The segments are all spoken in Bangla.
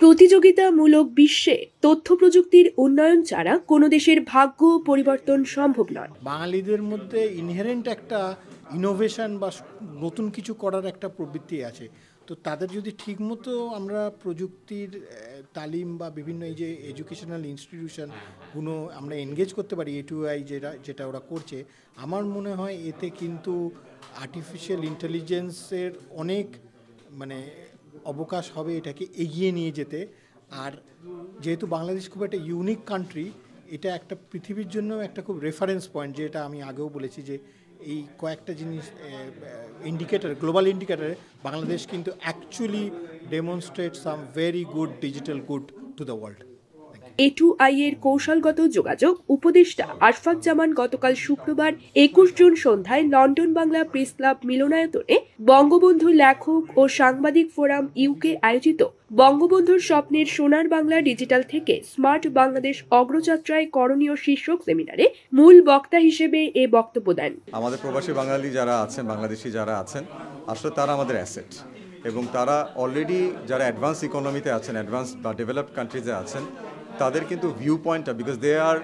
প্রতিযোগিতামূলক বিশ্বে তথ্য প্রযুক্তির উন্নয়ন ছাড়া কোনো দেশের ভাগ্য পরিবর্তন সম্ভব নয়। বাঙালিদের মধ্যে ইনহেরেন্ট একটা ইনোভেশন বা নতুন কিছু করার একটা প্রবৃত্তি আছে। তো তাদের যদি ঠিকমতো আমরা প্রযুক্তির তালিম বা বিভিন্ন এই যে এডুকেশনাল ইনস্টিটিউশনগুলো আমরা এনগেজ করতে পারি, A2I যেটা ওরা করছে, আমার মনে হয় এতে কিন্তু আর্টিফিশিয়াল ইন্টেলিজেন্সের অনেক অবকাশ হবে এটাকে এগিয়ে নিয়ে যেতে। আর যেহেতু বাংলাদেশ খুব একটা ইউনিক কান্ট্রি, এটা একটা পৃথিবীর জন্য একটা খুব রেফারেন্স পয়েন্ট, যেটা আমি আগেও বলেছি যে এই কয়েকটা জিনিস ইন্ডিকেটর, গ্লোবাল ইন্ডিকেটরে বাংলাদেশ কিন্তু actually demonstrate some very good digital good to the world. A2I এর কৌশলগত যোগাযোগ উপদেষ্টা আশফাক জামান গতকাল শুক্রবার 21 জুন সন্ধ্যায় লন্ডন বাংলা প্রেস ক্লাব মিলনায়তনে বঙ্গবন্ধু লেখক ও সাংবাদিক ফোরাম UK আয়োজিত বঙ্গবন্ধুর স্বপ্নের সোনার বাংলা ডিজিটাল থেকে স্মার্ট বাংলাদেশ অগ্রযাত্রায় করণীয় শীর্ষক সেমিনারে মূল বক্তা হিসেবে এ বক্তব্য দেন। আমাদের প্রবাসী বাঙালি যারা আছেন, বাংলাদেশি যারা আছেন, আসলে তারা আমাদের অ্যাসেট, এবং তারা অলরেডি যারা অ্যাডভান্স ইকোনমিতে আছেন, অ্যাডভান্স বা ডেভেলপড কান্ট্রিজে আছেন, তাদের কিন্তু ভিউ পয়েন্টটা, because they are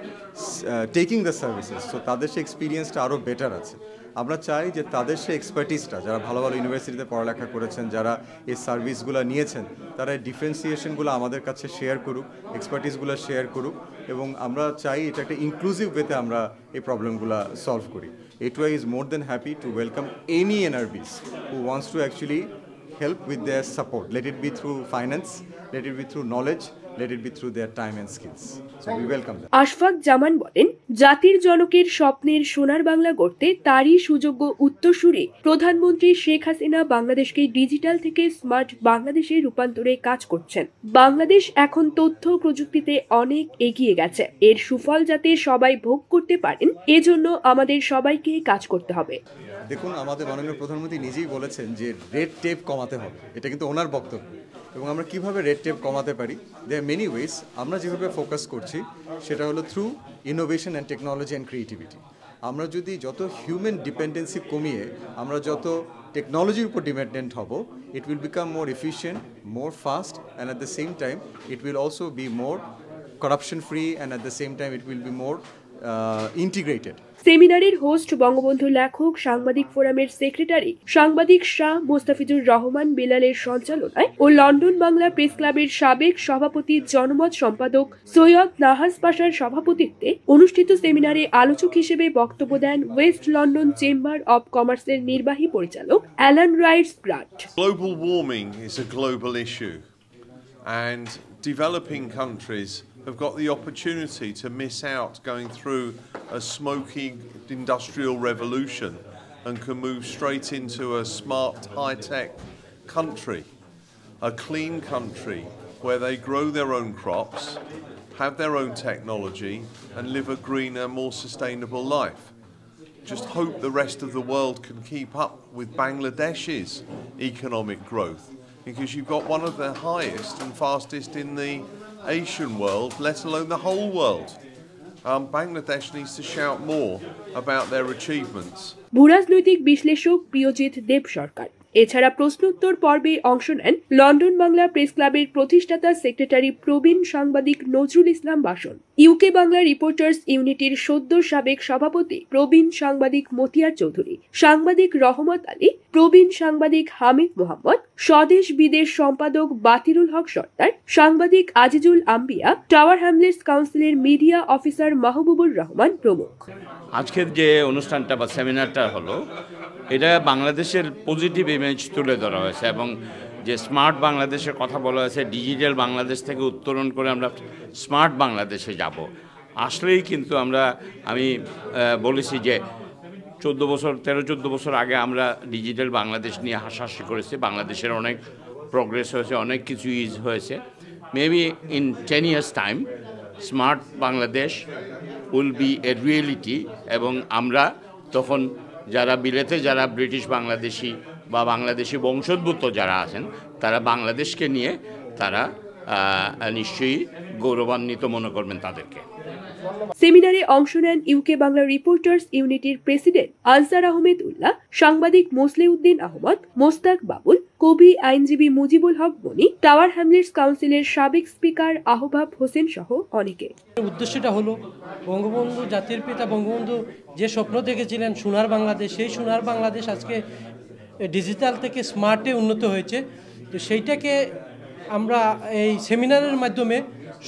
taking the services, so তাদের সে এক্সপিরিয়েন্সটা আরও বেটার আছে। আমরা চাই যে তাদের সে এক্সপার্টিসটা, যারা ভালো ভালো ইউনিভার্সিটিতে পড়ালেখা করেছেন, যারা এই সার্ভিসগুলো নিয়েছেন, তারা এই ডিফারেন্সিয়েশনগুলো আমাদের কাছে শেয়ার করুক, এক্সপার্টিসগুলো শেয়ার করুক, এবং আমরা চাই এটা একটা ইনক্লুসিভ ওয়েতে আমরা এই প্রবলেমগুলো সলভ করি। A2I is more than happy to welcome any NRBs who wants to actually help with their support. Let it be through finance, let it be through knowledge, let it be through their time and skills. So we welcome them. Ashfaq জামান বলেন, জাতির জনকের স্বপ্নের সোনার বাংলা গড়তে তারই সুযোগ্য উত্তরসূরি প্রধানমন্ত্রী শেখ হাসিনা বাংলাদেশকে ডিজিটাল থেকে স্মার্ট বাংলাদেশে রূপান্তরে কাজ করছেন। বাংলাদেশ এখন তথ্য প্রযুক্তিতে অনেক এগিয়ে গেছে। এর সুফল যাতে সবাই ভোগ করতে পারেন, এজন্য আমাদের সবাইকে কাজ করতে হবে। দেখুন, আমাদের মাননীয় প্রধানমন্ত্রী নিজেই বলেছেন যে রেড টেপ কমাতে হবে, এটা কিন্তু ওনার বক্তব্য। এবং আমরা কিভাবে রেড টেপ কমাতে পারি, দেয়ার আর মেনি ওয়েজ। আমরা যেভাবে ফোকাস করছি সেটা হলো through innovation and technology and creativity. আমরা যদি যত হিউম্যান ডিপেন্ডেন্সি কমিয়ে আমরা যত টেকনোলজির উপর ডিপেন্ডেন্ট হব, it will become more efficient, more fast, and at the same time it will also be more corruption free, and at the same time it will be more integrated. সেমিনারের হোস্ট বঙ্গবন্ধু লেখক সাংবাদিক ফোরামের সেক্রেটারি সাংবাদিক শাহ মোস্তাফিজুর রহমান বেলালের সঞ্চালনায় ও লন্ডন বাংলা প্রেস ক্লাবের সাবেক সভাপতি জনমত সম্পাদক সৈয়দ নাহাজ পাশার সভাপতিত্বে অনুষ্ঠিত সেমিনারে আলোচক হিসেবে বক্তব্য দেন ওয়েস্ট লন্ডন চেম্বার অব কমার্সের নির্বাহী পরিচালক অ্যালান রাইটস Grant. Global warming is a global issue, and developing countries have got the opportunity to miss out going through a smoky industrial revolution and can move straight into a smart high-tech country, a clean country where they grow their own crops, have their own technology and live a greener, more sustainable life. Just hope the rest of the world can keep up with Bangladesh's economic growth, because you've got one of the highest and fastest in the Asian world, let alone the whole world. Bangladesh needs to shout more about their achievements. ভূরাজনৈতিক বিশ্লেষক প্রিয়জিৎ দেব সরকার এছাড়া প্রশ্নোত্তর পর্বে অংশ নেন লন্ডন বাংলা প্রেস ক্লাবের প্রতিষ্ঠাতা সেক্রেটারি প্রবীণ সাংবাদিক নজরুল ইসলাম বাসন, ইউকে বাংলা রিপোর্টার্স ইউনিটির সদ্য সাবেক সভাপতি প্রবীণ সাংবাদিক মতিয়ার চৌধুরী, সাংবাদিক রহমত আলী, প্রবীণ সাংবাদিক হামিদ মোহাম্মদ, স্বদেশ বিদেশ সম্পাদক বাতিরুল হক সর্দার, সাংবাদিক আজিজুল আম্বিয়া, টাওয়ার হ্যামলেটস কাউন্সিলের মিডিয়া অফিসার মাহবুবুর রহমান প্রমুখ। আজকের যে অনুষ্ঠানটা বা সেমিনারটা হলো, এটা বাংলাদেশের পজিটিভ ইমেজ তুলে ধরা হয়েছে এবং যে স্মার্ট বাংলাদেশের কথা বলা হয়েছে, ডিজিটাল বাংলাদেশ থেকে উত্তরণ করে আমরা স্মার্ট বাংলাদেশে যাব। আসলেই কিন্তু আমি বলেছি যে 13-14 বছর আগে আমরা ডিজিটাল বাংলাদেশ নিয়ে হাসাহাসি করেছি। বাংলাদেশের অনেক প্রোগ্রেস হয়েছে, অনেক কিছু ইজ হয়েছে। Maybe in 10 years time smart Bangladesh will B A reality, এবং আমরা তখন যারা বিলেতে যারা ব্রিটিশ বাংলাদেশি বা বাংলাদেশি বংশোদ্ভূত যারা আছেন, তারা বাংলাদেশকে নিয়ে তারা নিশ্চয়ই গৌরবান্বিত মনে করবেন তাদেরকে। সেমিনারে অংশ নেন ইউকে বাংলা রিপোর্টার্স ইউনিটির প্রেসিডেন্ট আনসার আহমেদ উল্লাহ, সাংবাদিক মোসলেউদ্দিন আহমদ, মোস্তাক বাবুল, কবি আইনজীবী মুজিবুল হক মনি, টাওয়ার হ্যামলেটস কাউন্সিলের সাবেক স্পিকার আহবাব হোসেন সহ অনেকে। উদ্দেশ্যটা হলো বঙ্গবন্ধু, জাতির পিতা বঙ্গবন্ধু যে স্বপ্ন দেখেছিলেন সোনার বাংলাদেশ, সেই সোনার বাংলাদেশ আজকে ডিজিটাল থেকে স্মার্টে উন্নত হয়েছে। তো সেইটাকে আমরা এই সেমিনারের মাধ্যমে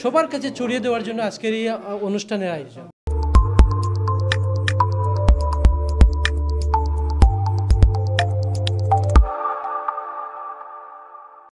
সবার কাছে ছড়িয়ে দেওয়ার জন্য আজকের এই অনুষ্ঠানের আয়োজন।